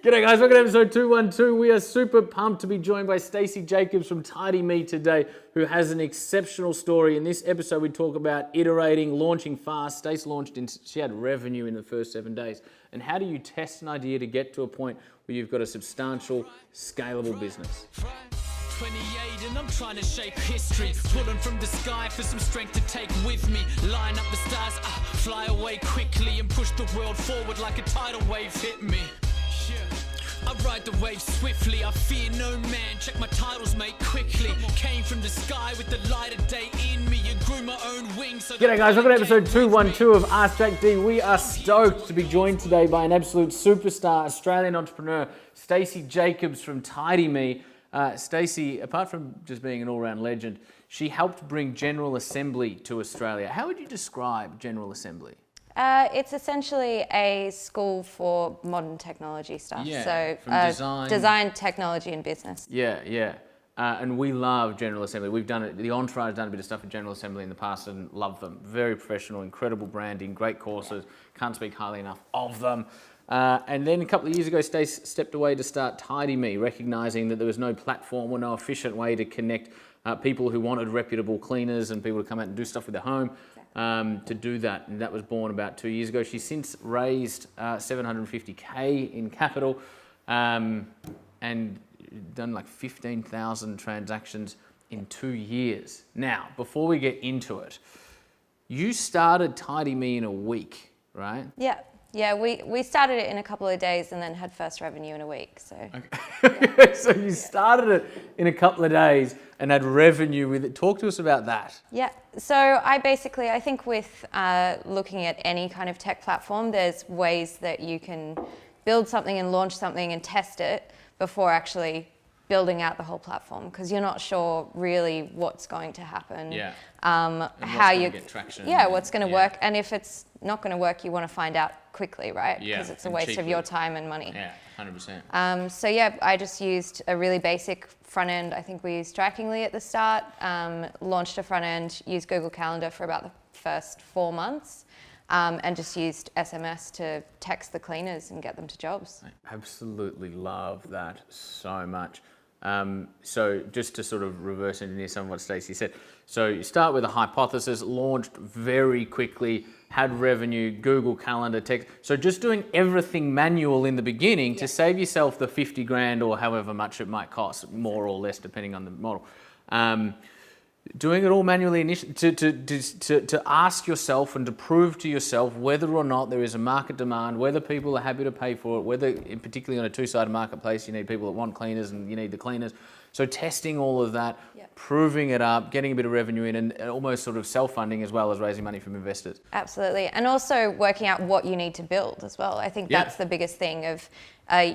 G'day guys, welcome to episode 212. We are super pumped to be joined by Stacey Jacobs from TidyMe today, who has an exceptional story. In this episode, we talk about iterating, launching fast. Stacey she had revenue in the first 7 days. And how do you test an idea to get to a point where you've got a substantial, scalable business? 28 and I'm trying to shape history, pulling from the sky for some strength to take with me, line up the stars, fly away quickly and push the world forward like a tidal wave hit me. I ride the wave swiftly, I fear no man, check my titles mate quickly, came from the sky with the light of day in me and grew my own wings. So g'day guys, welcome to episode 212 of AskJackD. We are stoked to be joined today by an absolute superstar Australian entrepreneur, Stacey Jacobs from TidyMe. Stacey, apart from just being an all-round legend, she helped bring General Assembly to Australia. How would you describe General Assembly? It's essentially a school for modern technology stuff. Yeah, so from design, technology and business. Yeah. And we love General Assembly. We've done it, the Entourage has done a bit of stuff at General Assembly in the past and love them. Very professional, incredible branding, great courses. Can't speak highly enough of them. And then a couple of years ago, Stace stepped away to start TidyMe, recognising that there was no platform or no efficient way to connect people who wanted reputable cleaners and people to come out and do stuff with their home to do that. And that was born about 2 years ago. She's since raised $750K in capital and done like 15,000 transactions in 2 years. Now, before we get into it, you started TidyMe in a week, right? Yeah, we started it in a couple of days and then had first revenue in a week. So, okay. So you started it in a couple of days and had revenue with it. Talk to us about that. Yeah, so I think with looking at any kind of tech platform, there's ways that you can build something and launch something and test it before actually building out the whole platform, because you're not sure really what's going to happen. Yeah. How you get traction. Yeah, what's going to work, and if it's not going to work, you want to find out quickly, right? Yeah. Because it's a waste of your time and money. Yeah, 100%. So yeah, I just used a really basic front end. I think we used Strikingly at the start. Launched a front end, used Google Calendar for about the first 4 months. And just used SMS to text the cleaners and get them to jobs. I absolutely love that so much. So just to sort of reverse engineer some of what Stacey said. So you start with a hypothesis, launched very quickly, had revenue, Google Calendar, text. So just doing everything manual in the beginning to save yourself the 50 grand or however much it might cost, more or less depending on the model. Doing it all manually initially to ask yourself and to prove to yourself whether or not there is a market demand, whether people are happy to pay for it, whether, particularly on a two-sided marketplace, you need people that want cleaners and you need the cleaners. So testing all of that, proving it up, getting a bit of revenue in, and almost sort of self-funding as well as raising money from investors. Absolutely. And also working out what you need to build as well. I think that's the biggest thing of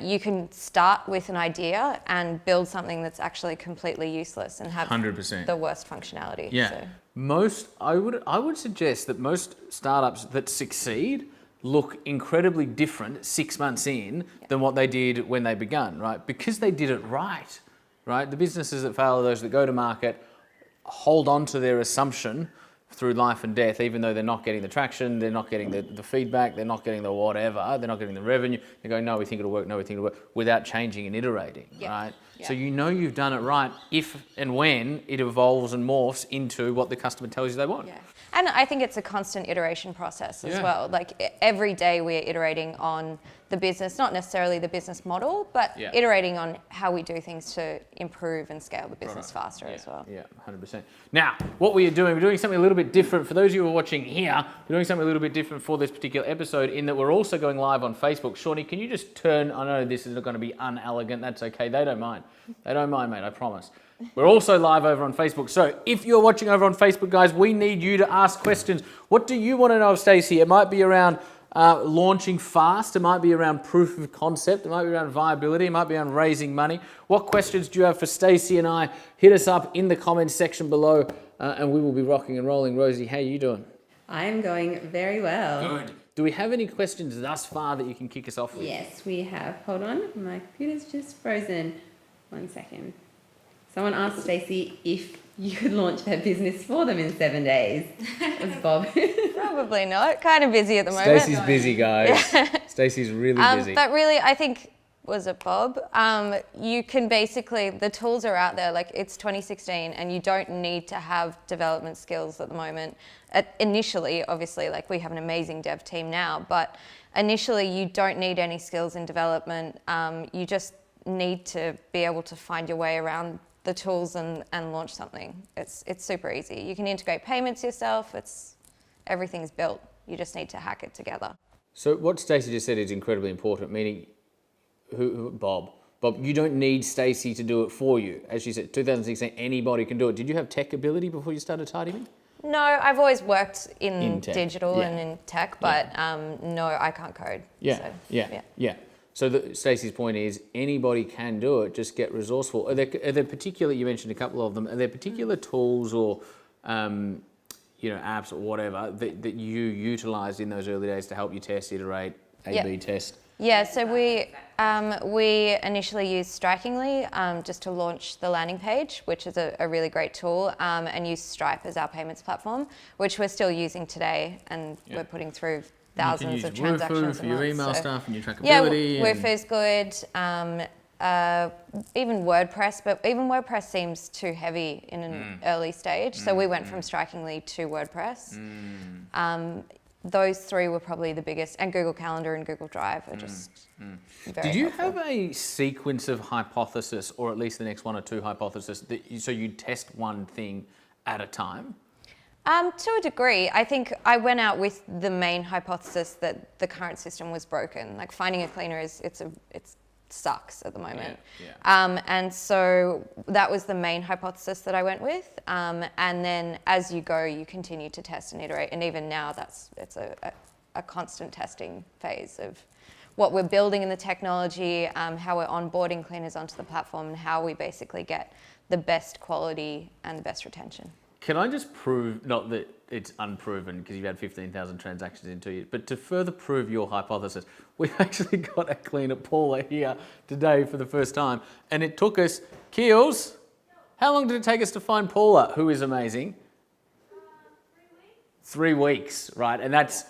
you can start with an idea and build something that's actually completely useless and have 100%. the worst functionality. Yeah. So. I would suggest that most startups that succeed look incredibly different 6 months in than what they did when they began, right? Because they did it right? The businesses that fail are those that go to market, hold on to their assumption through life and death, even though they're not getting the traction, they're not getting the feedback, they're not getting the whatever, they're not getting the revenue. They go, no, we think it'll work, no, we think it'll work, without changing and iterating, right? Yeah. So you know you've done it right if and when it evolves and morphs into what the customer tells you they want. Yeah. And I think it's a constant iteration process as well. Like every day we're iterating on the business, not necessarily the business model, but iterating on how we do things to improve and scale the business faster as well. Yeah, 100%. Now, what we're doing something a little bit different. For those of you who are watching here, we're doing something a little bit different for this particular episode in that we're also going live on Facebook. Shawnee, can you just turn, I know this is going to be unelegant, that's okay, they don't mind. They don't mind, mate, I promise. We're also live over on Facebook. So if you're watching over on Facebook, guys, we need you to ask questions. What do you want to know of Stacey? It might be around launching fast. It might be around proof of concept. It might be around viability. It might be around raising money. What questions do you have for Stacey and I? Hit us up in the comments section below and we will be rocking and rolling. Rosie, how are you doing? I am going very well. Good. Do we have any questions thus far that you can kick us off with? Yes, we have. Hold on. My computer's just frozen. 1 second. Someone asked Stacey if you could launch their business for them in 7 days. That's Bob. Probably not. Kind of busy at the moment. Stacey's busy, guys. Stacey's really busy. But really, I think was it Bob? You can basically, the tools are out there, like it's 2016 and you don't need to have development skills at the moment. Initially, obviously, like we have an amazing dev team now, but initially you don't need any skills in development. You just need to be able to find your way around the tools and launch something. It's super easy. You can integrate payments yourself. Everything's built. You just need to hack it together. So what Stacey just said is incredibly important, meaning Bob, you don't need Stacey to do it for you. As she said, 2016, anybody can do it. Did you have tech ability before you started TidyMe? No, I've always worked in digital Yeah. and in tech, but no, I can't code. Yeah, So, yeah. So Stacey's point is anybody can do it, just get resourceful. Are there particular, you mentioned a couple of them, are there particular tools or apps or whatever that you utilised in those early days to help you test, iterate, A/B test? Yeah, so we initially used Strikingly just to launch the landing page, which is a really great tool, and used Stripe as our payments platform, which we're still using today, and we're putting through thousands of transactions for your email stuff and your trackability. Yeah, Woohoo's good. Even WordPress, but even WordPress seems too heavy in an early stage. So we went from Strikingly to WordPress. Those three were probably the biggest, and Google Calendar and Google Drive are just very Did you helpful. have a sequence of hypothesis, or at least the next one or two hypotheses, so you test one thing at a time? To a degree, I think I went out with the main hypothesis that the current system was broken. Like finding a cleaner it sucks at the moment. And so that was the main hypothesis that I went with. And then as you go, you continue to test and iterate. And even now, it's a constant testing phase of what we're building in the technology, how we're onboarding cleaners onto the platform, and how we basically get the best quality and the best retention. Can I just prove, not that it's unproven because you've had 15,000 transactions in 2 years, but to further prove your hypothesis, we've actually got a cleaner, Paula, here today for the first time. And it took us, Keels, how long did it take us to find Paula, who is amazing? 3 weeks, right? And that's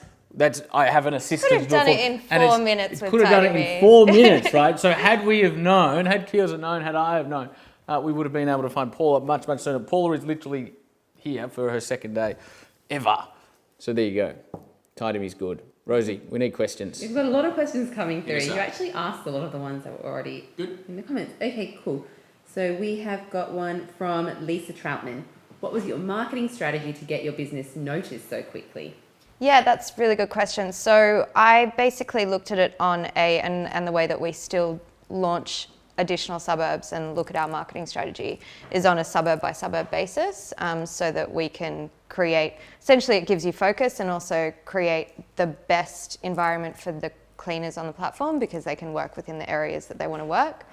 I have an assistant. Could have done it in 4 minutes with Could have done it TidyMe. in 4 minutes, right? So had we have known, had Keels have known, had I have known, we would have been able to find Paula much, much sooner. Paula is literally here for her second day ever. So there you go. TidyMe's good. Rosie, we need questions. We've got a lot of questions coming through. Yes, You sir. actually asked a lot of the ones that were already Good. in the comments. Okay, cool. So we have got one from Lisa Troutman. What was your marketing strategy to get your business noticed so quickly? Yeah, that's a really good question. So I basically looked at it on and the way that we still launch additional suburbs and look at our marketing strategy is on a suburb by suburb basis, so that we can create, essentially it gives you focus and also create the best environment for the cleaners on the platform because they can work within the areas that they want to work.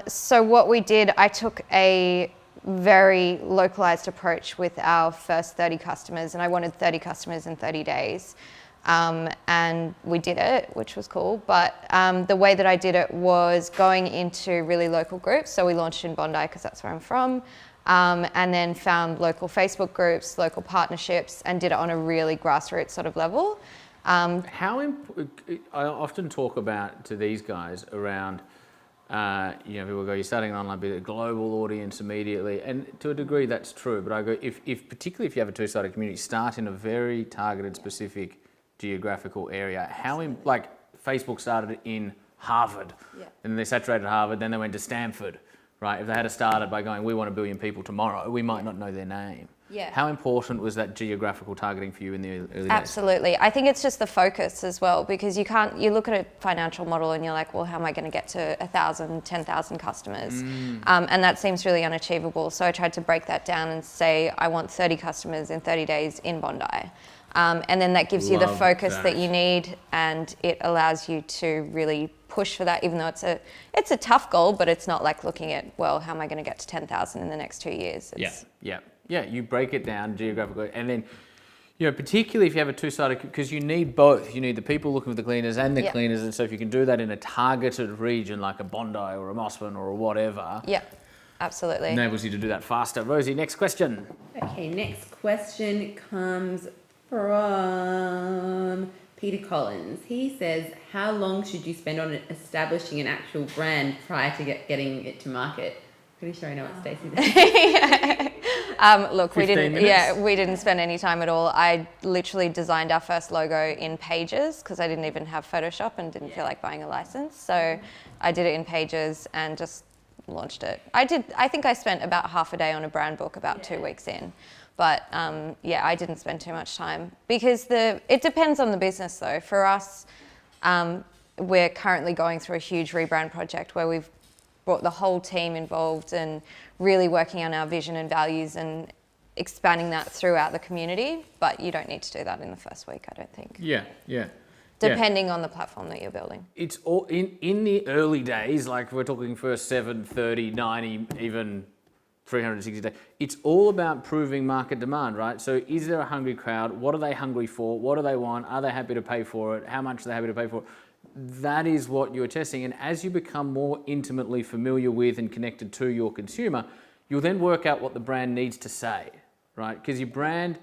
So what we did, I took a very localized approach with our first 30 customers, and I wanted 30 customers in 30 days. And we did it, which was cool. But the way that I did it was going into really local groups. So we launched in Bondi because that's where I'm from. And then found local Facebook groups, local partnerships, and did it on a really grassroots sort of level. I often talk about to these guys around, people go, you're starting an online business, a global audience immediately. And to a degree that's true. But I go, if particularly if you have a two-sided community, start in a very targeted, specific geographical area. Like Facebook started in Harvard, and they saturated Harvard, then they went to Stanford, right? If they had started by going, we want 1 billion people tomorrow, we might not know their name. Yeah. How important was that geographical targeting for you in the early days? Absolutely. I think it's just the focus as well, because you look at a financial model and you're like, well, how am I going to get to 1,000, 10,000 customers? And that seems really unachievable. So I tried to break that down and say, I want 30 customers in 30 days in Bondi. And then that gives you the focus that you need, and it allows you to really push for that, even though it's a tough goal, but it's not like looking at, well, how am I going to get to 10,000 in the next 2 years? Yeah, you break it down geographically, and then, particularly if you have a two-sided, because you need both. You need the people looking for the cleaners and the cleaners, and so if you can do that in a targeted region like a Bondi or a Mossman or a whatever, absolutely. enables you to do that faster. Rosie, next question. Okay, next question comes from Peter Collins, he says, how long should you spend on establishing an actual brand prior to getting it to market? Pretty sure I know what Stacey said. Look, 15 minutes? we didn't spend any time at all. I literally designed our first logo in Pages because I didn't even have Photoshop and didn't feel like buying a license. So I did it in Pages and just launched it. I think I spent about half a day on a brand book about 2 weeks in. But I didn't spend too much time because it depends on the business though. For us, we're currently going through a huge rebrand project where we've brought the whole team involved and really working on our vision and values and expanding that throughout the community. But you don't need to do that in the first week, I don't think. Yeah. Depending on the platform that you're building. It's all in the early days, like we're talking first 7, 30, 90, even 360 days. It's all about proving market demand, right? So is there a hungry crowd? What are they hungry for? What do they want? Are they happy to pay for it? How much are they happy to pay for it? That is what you're testing. And as you become more intimately familiar with and connected to your consumer, you'll then work out what the brand needs to say, right? Because your brand,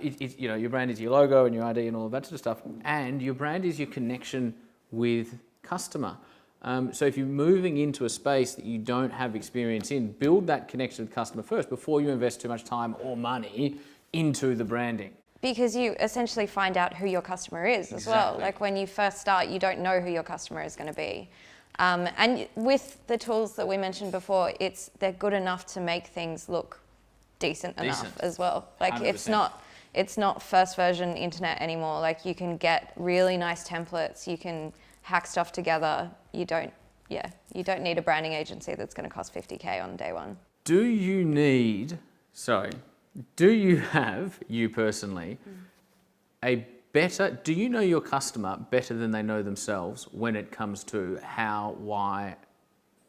your brand is your logo and your ID and all of that sort of stuff. And your brand is your connection with customer. So if you're moving into a space that you don't have experience in, build that connection with customer first before you invest too much time or money into the branding. Because you essentially find out who your customer is as well. Like when you first start, you don't know who your customer is going to be. And with the tools that we mentioned before, they're good enough to make things look decent enough as well. Like 100%. It's not first version internet anymore. Like you can get really nice templates, you can hack stuff together. You don't need a branding agency that's going to cost 50K on day one. Do you have, you personally, do you know your customer better than they know themselves when it comes to how, why,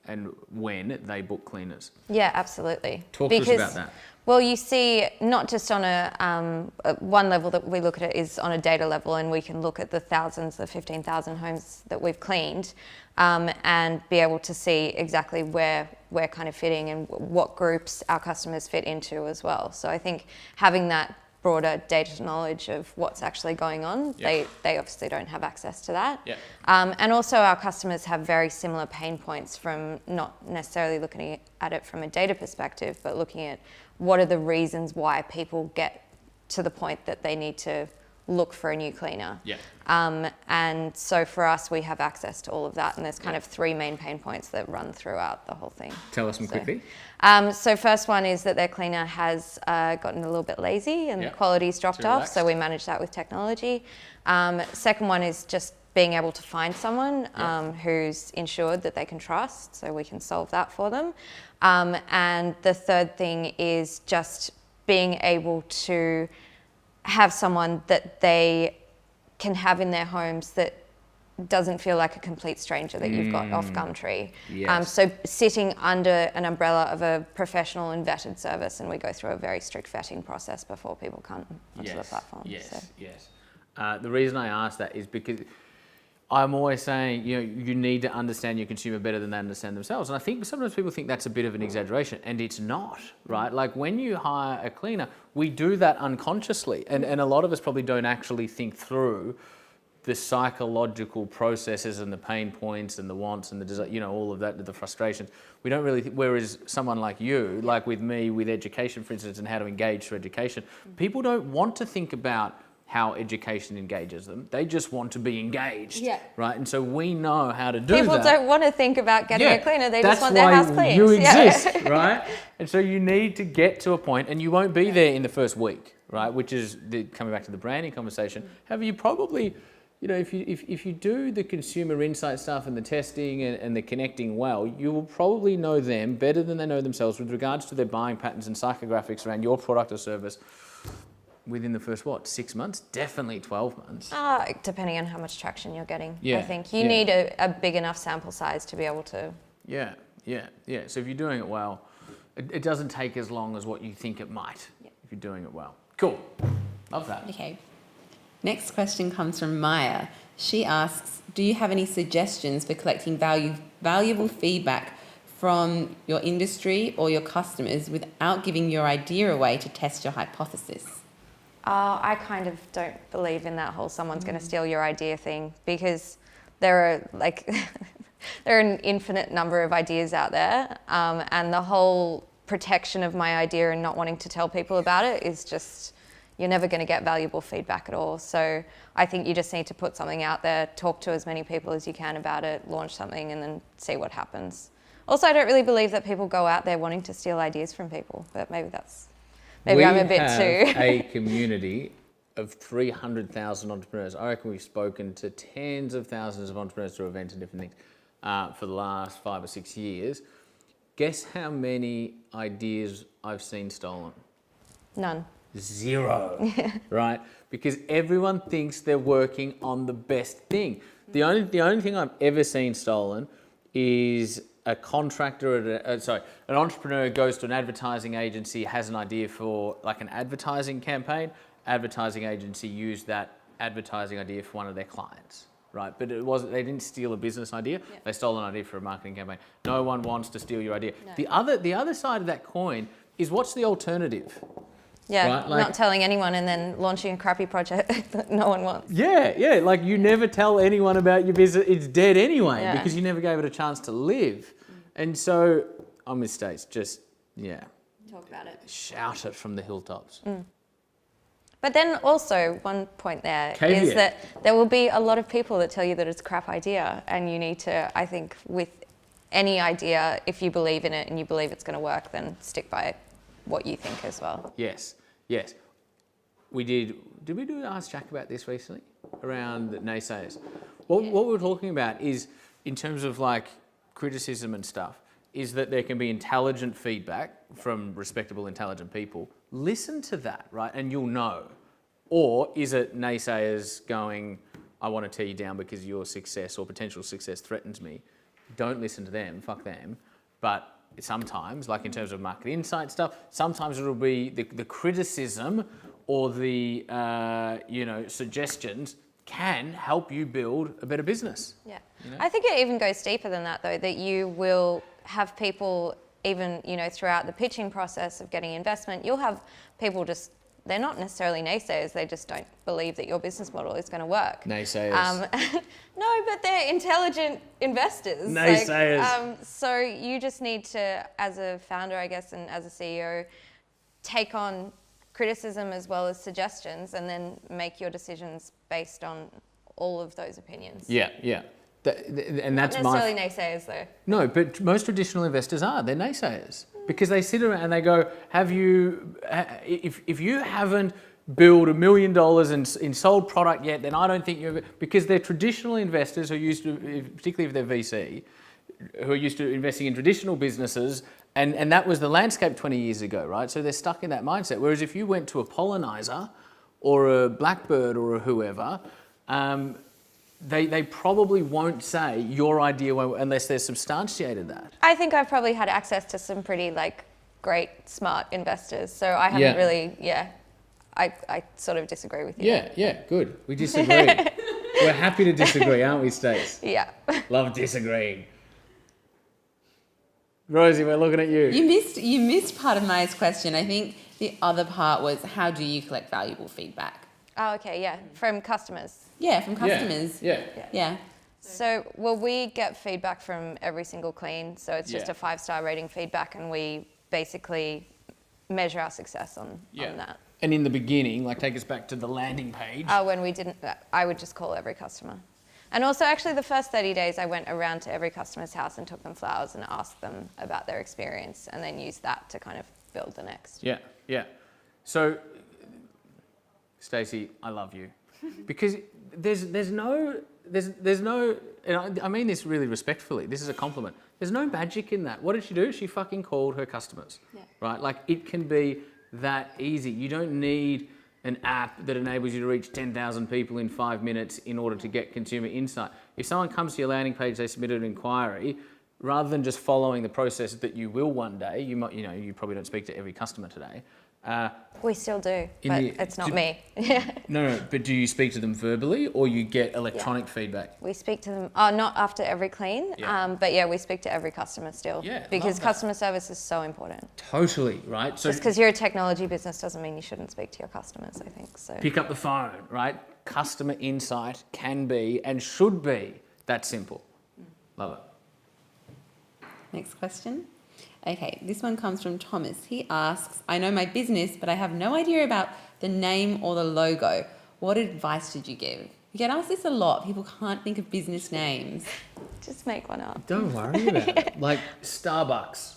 and when they book cleaners? Yeah, absolutely. Talk to us about that. Well, you see, not just on one level that we look at it is on a data level, and we can look at the 15,000 homes that we've cleaned and be able to see exactly where we're kind of fitting and what groups our customers fit into as well. So I think having that broader data knowledge of what's actually going on, they obviously don't have access to that. Yeah. And also our customers have very similar pain points from not necessarily looking at it from a data perspective, but looking at what are the reasons why people get to the point that they need to look for a new cleaner. Yeah. And so for us, we have access to all of that, and there's kind of 3 main pain points that run throughout the whole thing. Tell us them quickly. So first one is that their cleaner has gotten a little bit lazy and the quality's dropped off, so we manage that with technology. Second one is just being able to find someone who's insured that they can trust, so we can solve that for them. And the third thing is just being able to have someone that they can have in their homes that doesn't feel like a complete stranger that you've got off Gumtree. Yes. So sitting under an umbrella of a professional and vetted service, and we go through a very strict vetting process before people come onto the platform. Yes. The reason I ask that is because I'm always saying, you need to understand your consumer better than they understand themselves. And I think sometimes people think that's a bit of an exaggeration, and it's not, right? Like when you hire a cleaner, we do that unconsciously. And a lot of us probably don't actually think through the psychological processes and the pain points and the wants and the all of that, the frustrations. We don't really whereas someone like you, like with me, with education, for instance, and how to engage through education, people don't want to think about how education engages them. They just want to be engaged, right? And so we know how to do that. People don't want to think about getting a cleaner. They just want their That's house why cleaned. you exist, right? And so you need to get to a point, and you won't be there in the first week, right? Which is coming back to the branding conversation. However, you probably, if you do the consumer insight stuff and the testing and the connecting well, you will probably know them better than they know themselves with regards to their buying patterns and psychographics around your product or service within the first, 6 months? Definitely 12 months. Depending on how much traction you're getting. Yeah, I think you need a big enough sample size to be able to... Yeah. So if you're doing it well, it doesn't take as long as what you think it might if you're doing it well. Cool. Love that. Okay. Next question comes from Maya. She asks, do you have any suggestions for collecting valuable feedback from your industry or your customers without giving your idea away to test your hypothesis? I kind of don't believe in that whole someone's going to steal your idea thing, because there are like there are an infinite number of ideas out there, and the whole protection of my idea and not wanting to tell people about it is just, you're never going to get valuable feedback at all. So I think you just need to put something out there, talk to as many people as you can about it, launch something, and then see what happens. Also, I don't really believe that people go out there wanting to steal ideas from people, but maybe I'm a bit too. We have a community of 300,000 entrepreneurs. I reckon we've spoken to tens of thousands of entrepreneurs through events and different things for the last 5 or 6 years. Guess how many ideas I've seen stolen? None. 0, right? Because everyone thinks they're working on the best thing. The only thing I've ever seen stolen is a contractor, an entrepreneur goes to an advertising agency, has an idea for like an advertising campaign. Advertising agency used that advertising idea for one of their clients, right? But they didn't steal a business idea. Yeah. They stole an idea for a marketing campaign. No one wants to steal your idea. No. The other side of that coin is, what's the alternative? Yeah, right? Like, not telling anyone and then launching a crappy project that no one wants. Yeah, like you never tell anyone about your business, it's dead anyway, because you never gave it a chance to live. And so, I'm with Stace, just, talk about it. Shout it from the hilltops. But then also, one point there Caveat. is that there will be a lot of people that tell you that it's a crap idea, and you need to, I think, with any idea, if you believe in it and you believe it's going to work, then stick by what you think as well. Yes. We did we do Ask Jack about this recently? Around naysayers. What we were talking about is, in terms of like criticism and stuff, is that there can be intelligent feedback from respectable, intelligent people. Listen to that, right? And you'll know. Or is it naysayers going, I want to tear you down because your success or potential success threatens me? Don't listen to them, fuck them. But sometimes, like in terms of market insight stuff, sometimes it'll be the criticism or the suggestions can help you build a better business. Yeah, I think it even goes deeper than that, though. That you will have people, even throughout the pitching process of getting investment, you'll have people they're not necessarily naysayers, they just don't believe that your business model is going to work. Naysayers. No, but they're intelligent investors. Naysayers. So you just need to, as a founder, I guess, and as a CEO, take on criticism as well as suggestions, and then make your decisions based on all of those opinions. Yeah. And that's not necessarily naysayers, though. No, but most traditional investors are. They're naysayers. Because they sit around and they go, if you haven't built $1 million in sold product yet, then I don't think you're, because they're traditional investors who are used to, particularly if they're VC, who are used to investing in traditional businesses, and that was the landscape 20 years ago, right? So they're stuck in that mindset. Whereas if you went to a pollinizer or a blackbird or a whoever, they probably won't say your idea unless they've substantiated that. I think I've probably had access to some pretty great, smart investors. So I haven't really, I sort of disagree with you. Yeah, good. We disagree. We're happy to disagree, aren't we, Stace? Yeah. Love disagreeing. Rosie, we're looking at you. You missed part of Maya's question. I think the other part was, how do you collect valuable feedback? Oh, okay, yeah. From customers. Yeah, from customers. Yeah. So, we get feedback from every single clean. So it's just a 5-star rating feedback, and we basically measure our success on that. And in the beginning, take us back to the landing page. When we didn't, I would just call every customer. And also, actually, the first 30 days, I went around to every customer's house and took them flowers and asked them about their experience, and then used that to kind of build the next. Yeah. So, Stacey, I love you. Because there's no, and I mean this really respectfully, this is a compliment. There's no magic in that. What did she do? She fucking called her customers, right? It can be that easy. You don't need an app that enables you to reach 10,000 people in 5 minutes in order to get consumer insight. If someone comes to your landing page, they submitted an inquiry, rather than just following the process that you will one day, you probably don't speak to every customer today, We still do, In but the- it's not do- me. No, but do you speak to them verbally or you get electronic feedback? We speak to them, not after every clean, Yeah. but yeah, we speak to every customer still. Yeah, because love that. customer service is so important. Totally, right? So Just because you're a technology business doesn't mean you shouldn't speak to your customers, I think. So pick up the phone, right? Customer insight can be and should be that simple. Love it. Next question. Okay, this one comes from Thomas. He asks, I know my business, but I have no idea about the name or the logo. What advice did you give? You get asked this a lot. People can't think of business names. just make one up. Don't worry about it. Like Starbucks.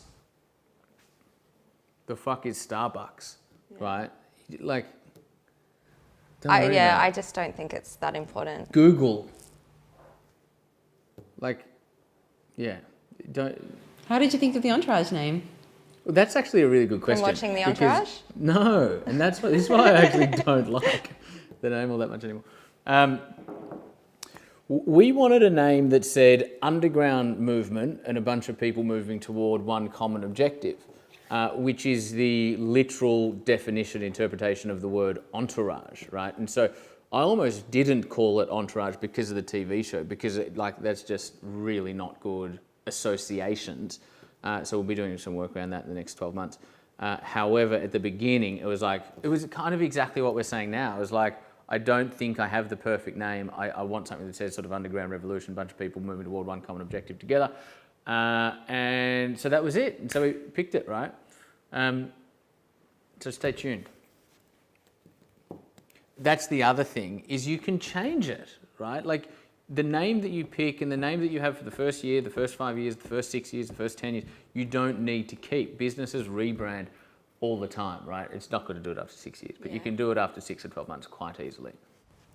The fuck is Starbucks, right? Like, don't worry about I it. just don't think it's that important. Google. Like, yeah, don't. How did you think of the Entourage name? Well, that's actually a really good question. watching The because- Entourage? No, and this is why I actually don't like the name all that much anymore. We wanted a name that said underground movement and a bunch of people moving toward one common objective, which is the literal definition, interpretation of the word entourage, right? And so I almost didn't call it Entourage because of the TV show, because that's just really not good associations. So we'll be doing some work around that in the next 12 months. However, at the beginning, it was kind of exactly what we're saying now. It was like, I don't think I have the perfect name. I want something that says sort of underground revolution, bunch of people moving toward one common objective together. And so that was it. And so we picked it, right? So stay tuned. That's the other thing, is you can change it, right? Like the name that you pick and the name that you have for the first year, the first 5 years, the first 6 years, the first 10 years, you don't need to keep. Businesses rebrand all the time, right? It's not good to do it after 6 years, but you can do it after 6 or 12 months quite easily.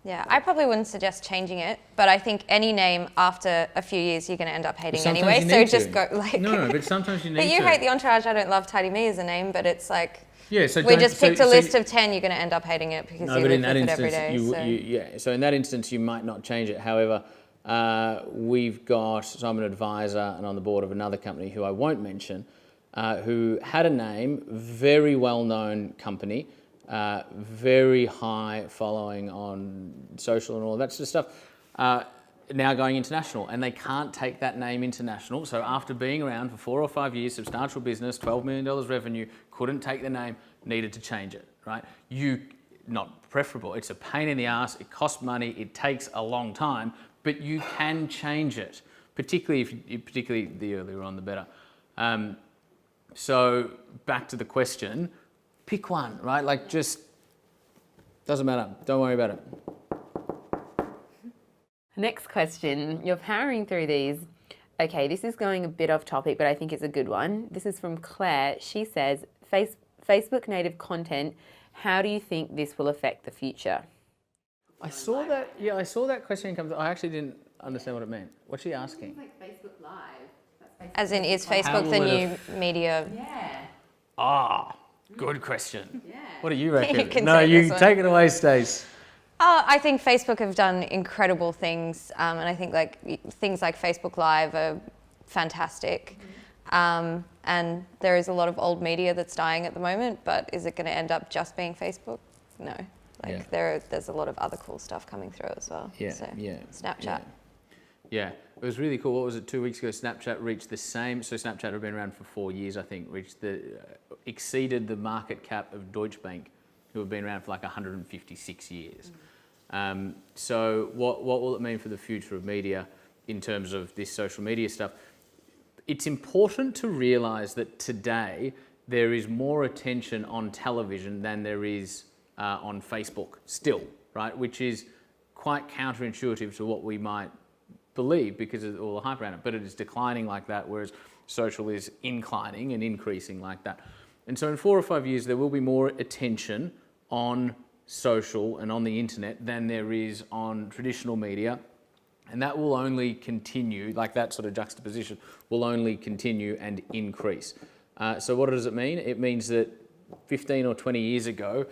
Yeah, I probably wouldn't suggest changing it, but I think any name after a few years you're going to end up hating Sometimes anyway. you So need just to. go like. No, but sometimes you need But you to. hate the Entourage. I don't love TidyMe as a name, but it's like. Yeah, so we don't- just so- picked a so list you- of 10. You're going to end up hating it because No, you but live in that with it every instance, day. so in that instance, you might not change it. However, we've got, so I'm an advisor and on the board of another company who I won't mention, who had a name, very well-known company, very high following on social and all that sort of stuff, now going international, and they can't take that name international. So after being around for 4 or 5 years, substantial business, $12 million revenue, couldn't take the name, needed to change it, right? Not preferable, it's a pain in the ass, it costs money, it takes a long time, but you can change it, particularly the earlier on the better. So back to the question, pick one, right? Like just, doesn't matter, don't worry about it. Next question. You're powering through these. Okay, this is going a bit off topic, but I think it's a good one. This is from Claire. She says, Facebook native content, how do you think this will affect the future? I saw that question come through. I actually didn't understand what it meant. What's she asking? Like Facebook Live. As in, is How Facebook the will it new media? Yeah. Good question. Yeah. What do you reckon? You can No, take you this one. take it away, Stace. I think Facebook have done incredible things, and I think things like Facebook Live are fantastic. And there is a lot of old media that's dying at the moment, but is it going to end up just being Facebook? No. There's a lot of other cool stuff coming through as well. Yeah, So, yeah. Snapchat. Yeah, it was really cool. What was it, 2 weeks ago? Snapchat reached the same. So Snapchat had been around for 4 years, I think. Exceeded the market cap of Deutsche Bank, who have been around for like 156 years. So what will it mean for the future of media in terms of this social media stuff? It's important to realise that today there is more attention on television than there is on Facebook still, right? Which is quite counterintuitive to what we might believe because of all the hype around it, but it is declining like that, whereas social is inclining and increasing like that. And so in 4 or 5 years, there will be more attention on social and on the internet than there is on traditional media. And that will only continue, like that sort of juxtaposition will only continue and increase. So what does it mean? It means that 15 or 20 years ago,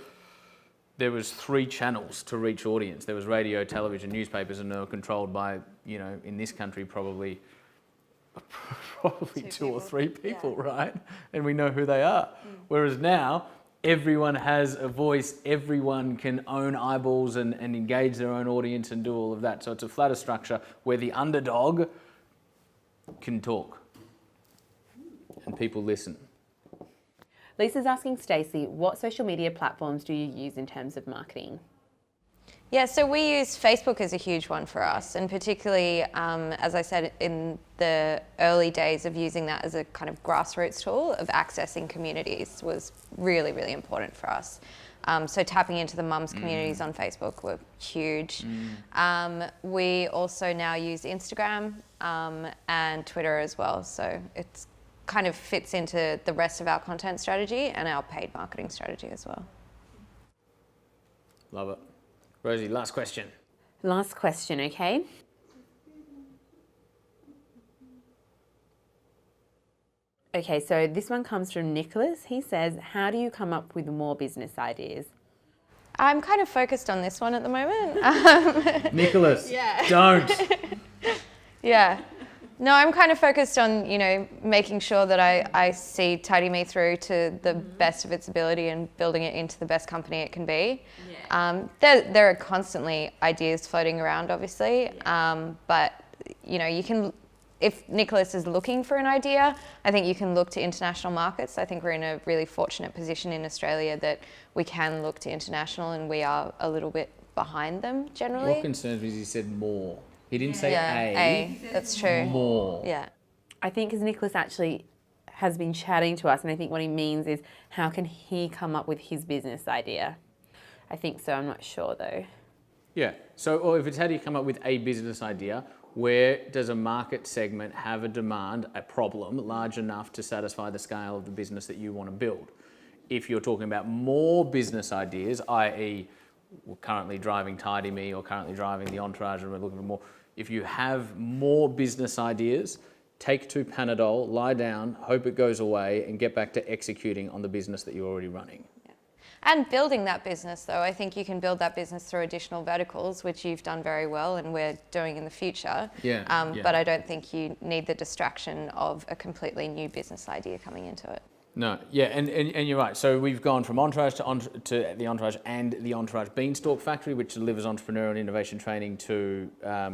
there was 3 channels to reach audience. There was radio, television, newspapers, and they were controlled by, in this country, probably 2 or 3 people, right? And we know who they are. Whereas now, everyone has a voice, everyone can own eyeballs and engage their own audience and do all of that. So it's a flatter structure where the underdog can talk and people listen. Lisa's asking Stacey, what social media platforms do you use in terms of marketing? Yeah, so we use Facebook as a huge one for us, and particularly, as I said, in the early days of using that as a kind of grassroots tool of accessing communities was really, really important for us. So tapping into the mums communities on Facebook were huge. We also now use Instagram and Twitter as well, so it's kind of fits into the rest of our content strategy and our paid marketing strategy as well. Love it. Rosie, last question. Last question, okay? Okay, so this one comes from Nicholas. He says, how do you come up with more business ideas? I'm kind of focused on this one at the moment. Nicholas, don't. Yeah. No, I'm kind of focused on, making sure that I see TidyMe through to the best of its ability and building it into the best company it can be. Yeah. There are constantly ideas floating around, obviously, but, you can, if Nicholas is looking for an idea, I think you can look to international markets. I think we're in a really fortunate position in Australia that we can look to international, and we are a little bit behind them generally. What concerns me is he said more. He didn't say A. That's true. More. Yeah. I think because Nicholas actually has been chatting to us, and I think what he means is how can he come up with his business idea? I think so, I'm not sure though. Yeah, so or if it's how do you come up with a business idea, where does a market segment have a demand, a problem large enough to satisfy the scale of the business that you want to build? If you're talking about more business ideas, i.e. we're currently driving TidyMe or currently driving the Entourage and we're looking for more, if you have more business ideas, take 2 Panadol, lie down, hope it goes away, and get back to executing on the business that you're already running. Yeah. And building that business, though, I think you can build that business through additional verticals, which you've done very well and we're doing in the future. Yeah. But I don't think you need the distraction of a completely new business idea coming into it. No, yeah, and you're right. So we've gone from Entourage to the Entourage and the Entourage Beanstalk Factory, which delivers entrepreneurial and innovation training to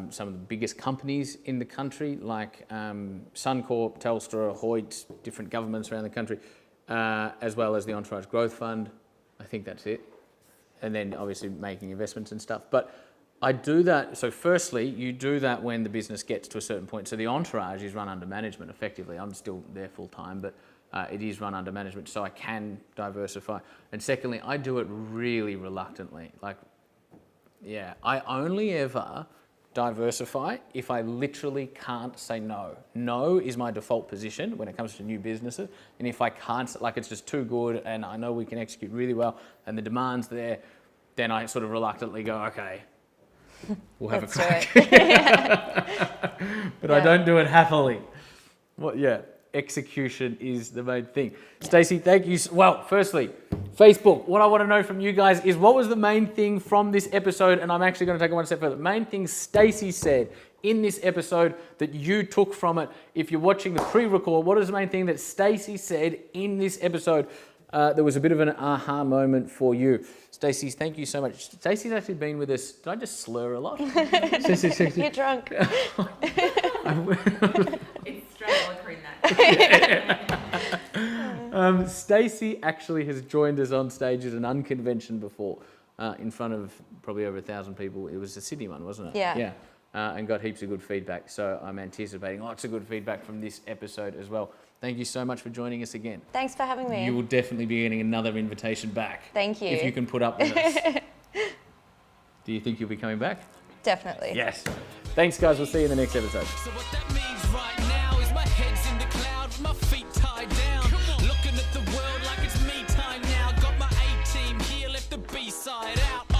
some of the biggest companies in the country, like Suncorp, Telstra, Hoyt, different governments around the country, as well as the Entourage Growth Fund. I think that's it. And then obviously making investments and stuff. But I do that, so firstly, you do that when the business gets to a certain point. So the Entourage is run under management effectively. I'm still there full time, but it is run under management, so I can diversify. And secondly, I do it really reluctantly. I only ever diversify if I literally can't say no. No is my default position when it comes to new businesses. And if I can't, it's just too good and I know we can execute really well and the demand's there, then I sort of reluctantly go, okay, we'll have a crack. But I don't do it happily. Execution is the main thing. Stacey, thank you. Well, firstly, Facebook, what I want to know from you guys is what was the main thing from this episode, and I'm actually going to take it one step further. The main thing Stacey said in this episode that you took from it. If you're watching the pre-record, what is the main thing that Stacey said in this episode? There was a bit of an aha moment for you. Stacey, thank you so much. Stacey's actually been with us. Did I just slur a lot? You're drunk. It's straight that. Stacey actually has joined us on stage at an unconvention before, in front of probably over 1,000 people. It was a Sydney one, wasn't it? Yeah. Yeah. And got heaps of good feedback. So I'm anticipating lots of good feedback from this episode as well. Thank you so much for joining us again. Thanks for having me. You will definitely be getting another invitation back. Thank you. If you can put up with us. Do you think you'll be coming back? Definitely. Yes. Thanks, guys. We'll see you in the next episode. So what that means right now is my head's in the cloud with my feet tied down. Looking at the world like it's me time now. Got my A-team here, left the B-side out.